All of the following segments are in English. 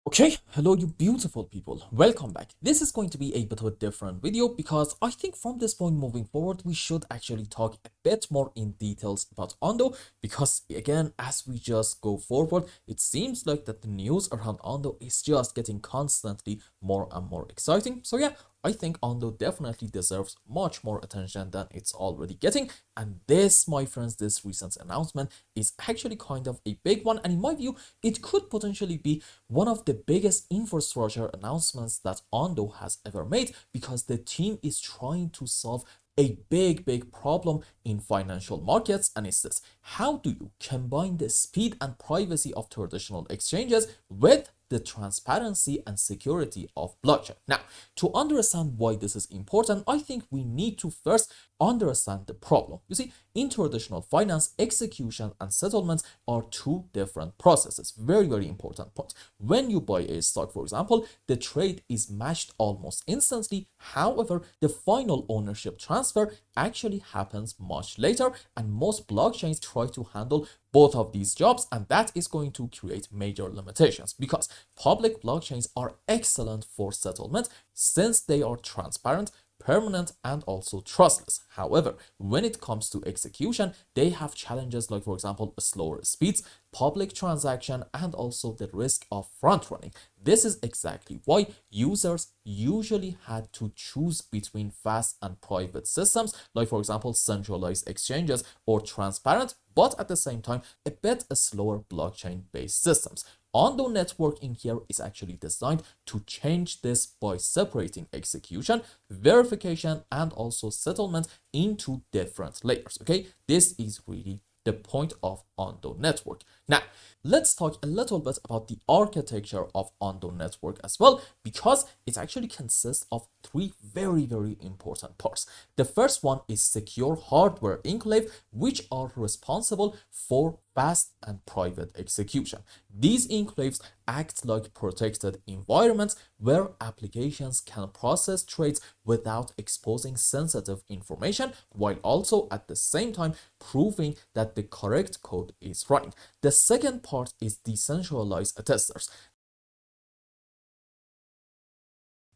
Okay, hello you beautiful people, welcome back. This is going to be a bit of a different video because I think from this point moving forward we should actually talk a bit more in details about Ondo, because again, as we just go forward, it seems like that the news around Ondo is just getting constantly more and more exciting. So yeah, I think Ondo definitely deserves much more attention than it's already getting, and this, my friends, this recent announcement is actually kind of a big one, and in my view it could potentially be one of the biggest infrastructure announcements that Ondo has ever made, because the team is trying to solve a big problem in financial markets, and it's this: how do you combine the speed and privacy of traditional exchanges with the transparency and security of blockchain? Now, to understand why this is important, I think we need to first understand the problem. You see, in traditional finance, execution and settlements are two different processes. Very important point. When you buy a stock, for example, the trade is matched almost instantly. However, the final ownership transfer actually happens much later, and most blockchains try to handle both of these jobs, and that is going to create major limitations, because public blockchains are excellent for settlement since they are transparent, permanent, and also trustless. However, when it comes to execution, they have challenges like, for example, slower speeds, public transaction, and also the risk of front running. This is exactly why users usually had to choose between fast and private systems, like for example centralized exchanges, or transparent but at the same time a bit slower blockchain based systems. Ondo Network in here is actually designed to change this by separating execution, verification, and also settlement into different layers. Okay, this is really the point of Ondo Network. Now, let's talk a little bit about the architecture of Ondo Network as well, because it actually consists of three very important parts. The first one is secure hardware enclave, which are responsible for fast and private execution. These enclaves act like protected environments where applications can process trades without exposing sensitive information, while also at the same time proving that the correct code is running. The second part is decentralized attestors.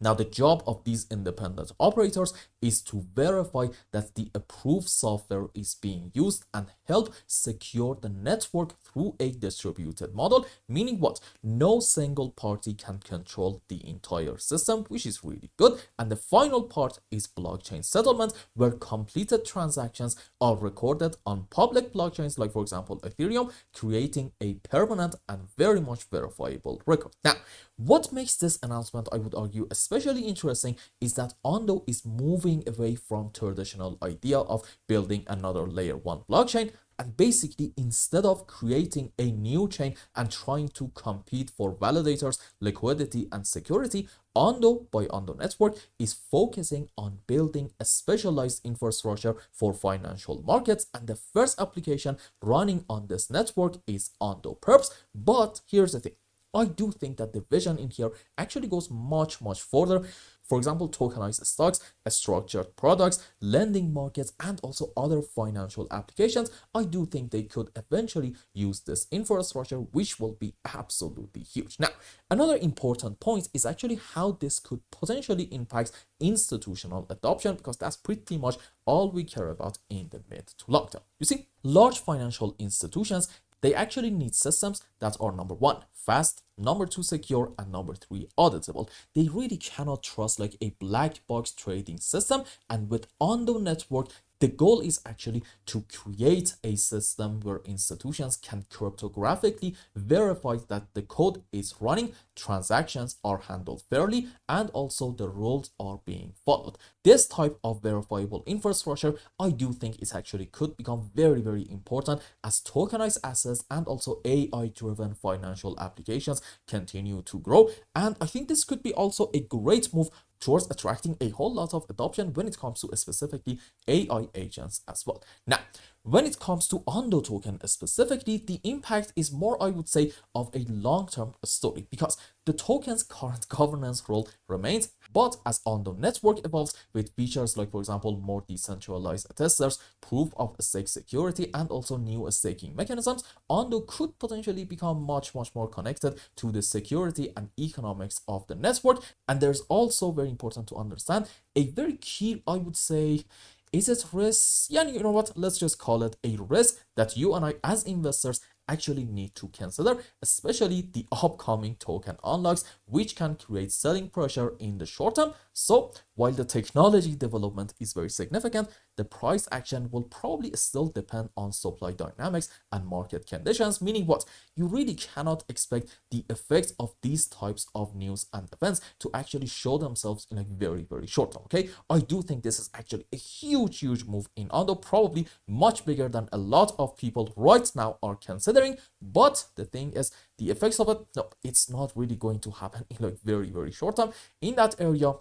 Now, the job of these independent operators is to verify that the approved software is being used and help secure the network through a distributed model, meaning what? No single party can control the entire system, which is really good. And the final part is blockchain settlement, where completed transactions are recorded on public blockchains, like for example Ethereum, creating a permanent and very much verifiable record. Now, what makes this announcement, I would argue, especially interesting is that Ondo is moving away from traditional idea of building another layer 1 blockchain, and basically instead of creating a new chain and trying to compete for validators, liquidity, and security, Ondo by Ondo Network is focusing on building a specialized infrastructure for financial markets, and the first application running on this network is Ondo Perps. But here's the thing: I do think that the vision in here actually goes much further. For example, tokenized stocks, structured products, lending markets, and also other financial applications. I do think they could eventually use this infrastructure, which will be absolutely huge. Now, another important point is actually how this could potentially impact institutional adoption, because that's pretty much all we care about in the mid to long term. You see, large financial institutions, they actually need systems that are number one, fast, number two, secure, and number three, auditable. They really cannot trust like a black box trading system. And with Ondo Network, the goal is actually to create a system where institutions can cryptographically verify that the code is running, transactions are handled fairly, and also the rules are being followed. This type of verifiable infrastructure, I do think it actually could become very important as tokenized assets and also AI-driven financial applications continue to grow. And I think this could be also a great move towards attracting a whole lot of adoption when it comes to specifically AI agents as well. Now, when it comes to Ondo token specifically, the impact is more, I would say, of a long-term story because the token's current governance role remains, but as Ondo Network evolves with features like, for example, more decentralized attestors, proof of stake security, and also new staking mechanisms, Ondo could potentially become much more connected to the security and economics of the network. And there's also very important to understand a very key, I would say, is it risk? Yeah, you know what? Let's just call it a risk that you and I as investors actually need to consider, especially the upcoming token unlocks, which can create selling pressure in the short term. So while the technology development is very significant, the price action will probably still depend on supply dynamics and market conditions, meaning what? You really cannot expect the effects of these types of news and events to actually show themselves in a very short term, okay? I do think this is actually a huge move in Ondo, probably much bigger than a lot of people right now are considering. But the thing is, the effects of it, no, it's not really going to happen in like very short term. In that area,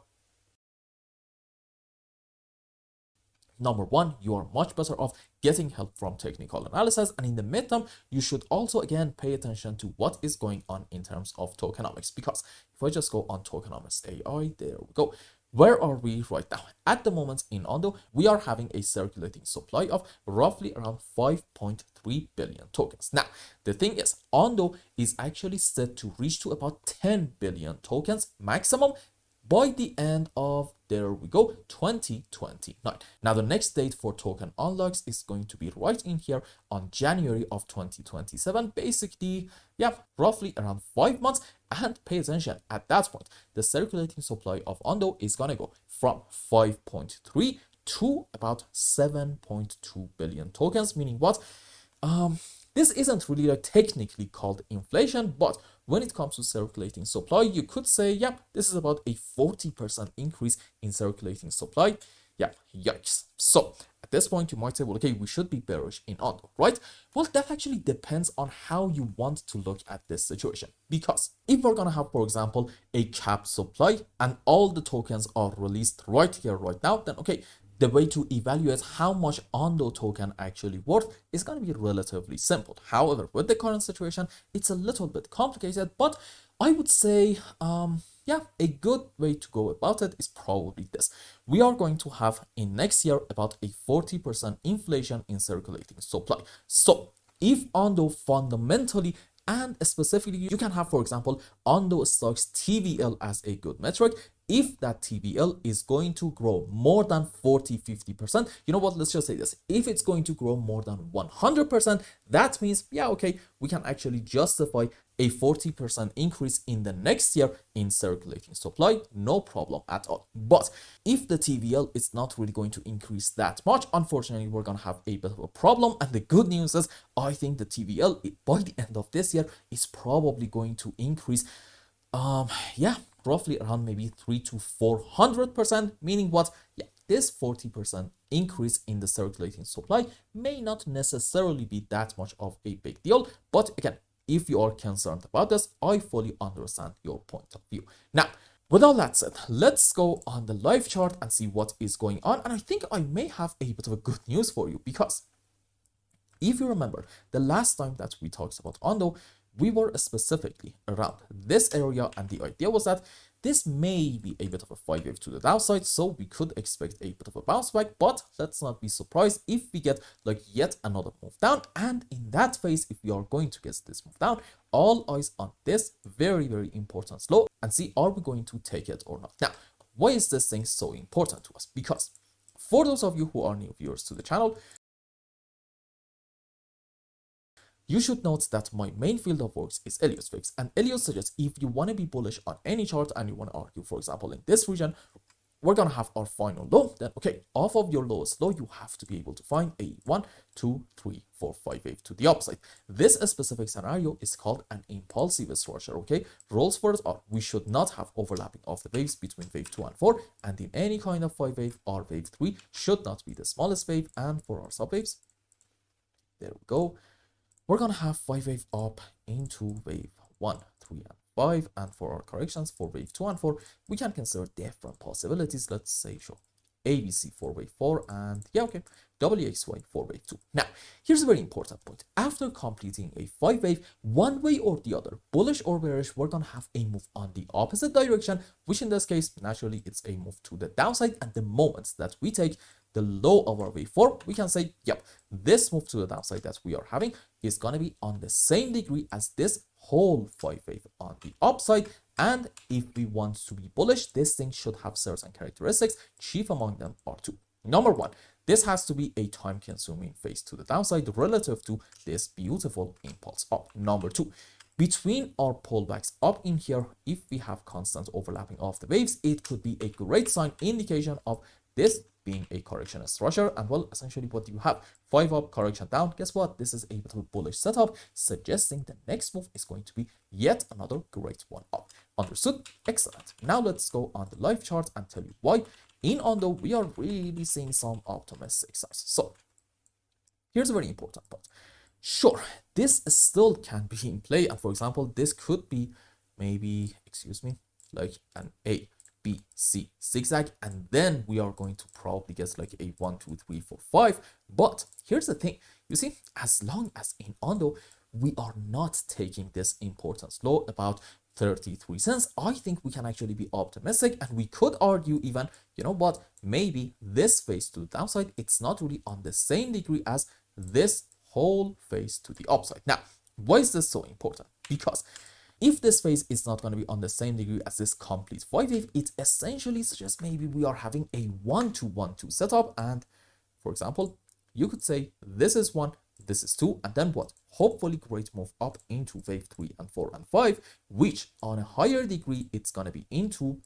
number one, you are much better off getting help from technical analysis, and in the midterm, you should also again pay attention to what is going on in terms of tokenomics, because if I just go on tokenomics AI, there we go. Where are we right now? At the moment in Ondo, we are having a circulating supply of roughly around 5.3 billion tokens. Now, the thing is, Ondo is actually set to reach to about 10 billion tokens maximum by the end of, there we go, 2029. Now, the next date for token unlocks is going to be right in here on January of 2027. Basically, yeah, roughly around 5 months. And pay attention, at that point, the circulating supply of Ondo is going to go from 5.3 to about 7.2 billion tokens, meaning what? This isn't really like technically called inflation, but when it comes to circulating supply, you could say, yeah, this is about a 40% increase in circulating supply. Yeah, yikes. So at this point, you might say, well, okay, we should be bearish in Ondo, right? Well, that actually depends on how you want to look at this situation. Because if we're going to have, for example, a capped supply and all the tokens are released right here, right now, then okay, the way to evaluate how much Ondo token actually worth is going to be relatively simple. However, with the current situation, it's a little bit complicated, but I would say, yeah, a good way to go about it is probably this. We are going to have in next year about a 40% inflation in circulating supply. So if Ondo fundamentally and specifically, you can have, for example, Ondo stocks TVL as a good metric. If that TVL is going to grow more than 40-50%, you know what, let's just say this. If it's going to grow more than 100%, that means, yeah, okay, we can actually justify a 40% increase in the next year in circulating supply, no problem at all. But if the TVL is not really going to increase that much, unfortunately, we're going to have a bit of a problem. And the good news is, I think the TVL by the end of this year is probably going to increase, yeah, roughly around maybe 300-400%, meaning what? Yeah, this 40% increase in the circulating supply may not necessarily be that much of a big deal. But again, if you are concerned about this, I fully understand your point of view. Now, with all that said, let's go on the live chart and see what is going on. And I think I may have a bit of a good news for you, because if you remember, the last time that we talked about Ondo, we were specifically around this area, and the idea was that this may be a bit of a 5-wave to the downside, so we could expect a bit of a bounce back, but let's not be surprised if we get like yet another move down. And in that phase, if we are going to get this move down, all eyes on this very important slow and see, are we going to take it or not? Now, why is this thing so important to us? Because for those of you who are new viewers to the channel, you should note that my main field of work is Elliott's fix, and Elliott suggests if you want to be bullish on any chart and you want to argue, for example, in this region, we're going to have our final low, then okay, off of your lowest low, you have to be able to find a 1, 2, 3, 4, 5 wave to the upside. This specific scenario is called an impulsive structure, okay? Rules for it are, we should not have overlapping of the waves between wave 2 and 4, and in any kind of 5 wave, our wave 3 should not be the smallest wave, and for our subwaves, there we go, we're going to have 5 wave up into wave 1, 3, and 5. And for our corrections for wave 2 and 4, we can consider different possibilities. Let's say, sure, ABC for wave 4, and yeah, okay, WXY for wave 2. Now, here's a very important point. After completing a 5 wave, one way or the other, bullish or bearish, we're gonna have a move on the opposite direction, which in this case, naturally, it's a move to the downside. And the moment that we take the low of our wave 4, we can say, yep, this move to the downside that we are having is gonna be on the same degree as this whole 5 wave on the upside. And if we want to be bullish, this thing should have certain characteristics. Chief among them are two. Number one, this has to be a time-consuming phase to the downside relative to this beautiful impulse up. Number two, between our pullbacks up in here, if we have constant overlapping of the waves, it could be a great sign, indication of this being a correction structure. And well, essentially what do you have? 5 up, correction down. Guess what? This is a bit of a bullish setup, suggesting the next move is going to be yet another great one up. Understood? Excellent. Now let's go on the live chart and tell you why in Ondo we are really seeing some optimistic signs. So here's a very important point. Sure, this still can be in play, and for example, this could be maybe, excuse me, like an A, B, C zigzag, and then we are going to probably get like a 1, 2, 3, 4, 5. But here's the thing, you see, as long as in Ondo we are not taking this importance low about 33 cents, I think we can actually be optimistic, and we could argue even, you know what, maybe this phase to the downside, it's not really on the same degree as this whole phase to the upside. Now, why is this so important? Because if this phase is not going to be on the same degree as this complete 5 wave, it essentially suggests maybe we are having a 1-2-1-2 setup. And for example, you could say this is 1, this is 2, and then what? Hopefully great move up into wave 3 and 4 and 5, which on a higher degree, it's going to be into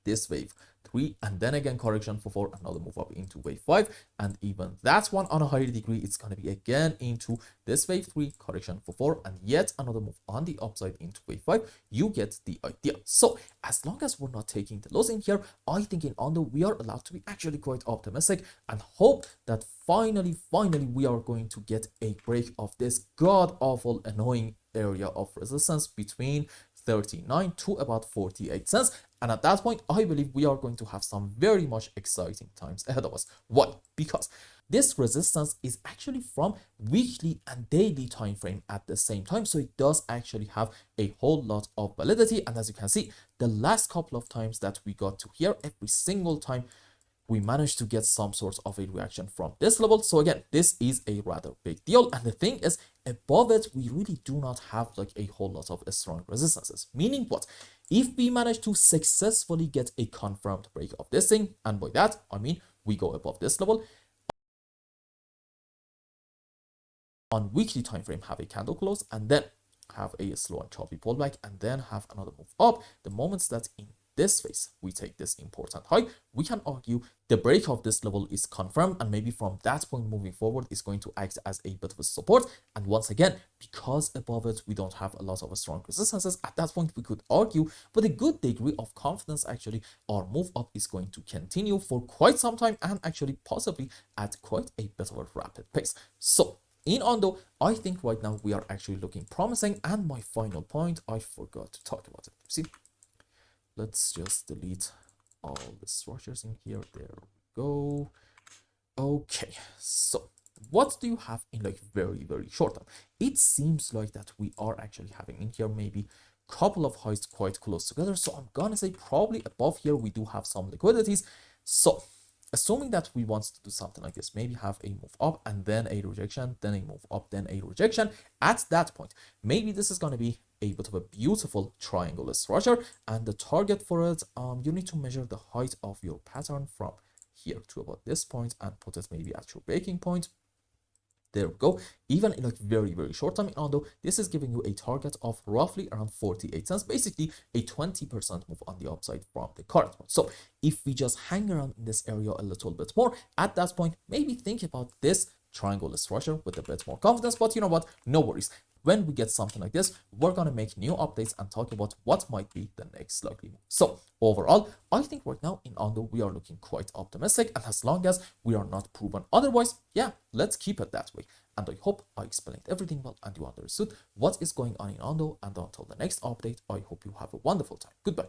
this wave 3, and then again correction for 4, another move up into wave 5, and even that one on a higher degree, it's going to be again into this wave 3, correction for 4, and yet another move on the upside into wave 5. You get the idea. So as long as we're not taking the lows in here, I think in Ondo we are allowed to be actually quite optimistic and hope that finally we are going to get a break of this god awful annoying area of resistance between 39 to about 48 cents. And at that point, I believe we are going to have some very much exciting times ahead of us. Why? Because this resistance is actually from weekly and daily time frame at the same time. So it does actually have a whole lot of validity. And as you can see, the last couple of times that we got to here, every single time we managed to get some sort of a reaction from this level. So again, this is a rather big deal. And the thing is, above it, we really do not have like a whole lot of strong resistances. Meaning what? If we manage to successfully get a confirmed break of this thing, and by that, I mean, we go above this level, on weekly time frame, have a candle close, and then have a slow and choppy pullback, and then have another move up. The moments that in this phase we take this important high, we can argue the break of this level is confirmed, and maybe from that point moving forward is going to act as a bit of a support. And once again, because above it we don't have a lot of strong resistances, at that point we could argue with a good degree of confidence actually our move up is going to continue for quite some time, and actually possibly at quite a bit of a rapid pace. So in Ondo, I think right now we are actually looking promising. And my final point, I forgot to talk about it. See, let's just delete all the structures in here. There we go. Okay, so what do you have in like very short term? It seems like that we are actually having in here maybe a couple of highs quite close together. So I'm gonna say probably above here we do have some liquidities. So assuming that we want to do something like this, maybe have a move up and then a rejection, then a move up, then a rejection. At that point, maybe this is going to be a bit of a beautiful triangular structure, and the target for it, you need to measure the height of your pattern from here to about this point and put it maybe at your breaking point. There we go. Even in like very short time, although this is giving you a target of roughly around 48 cents, basically a 20% move on the upside from the current one. So if we just hang around in this area a little bit more, at that point, maybe think about this triangular structure with a bit more confidence. But you know what? No worries. When we get something like this, we're going to make new updates and talk about what might be the next likely move. So overall, I think right now in Ondo, we are looking quite optimistic. And as long as we are not proven otherwise, yeah, let's keep it that way. And I hope I explained everything well and you understood what is going on in Ondo. And until the next update, I hope you have a wonderful time. Goodbye.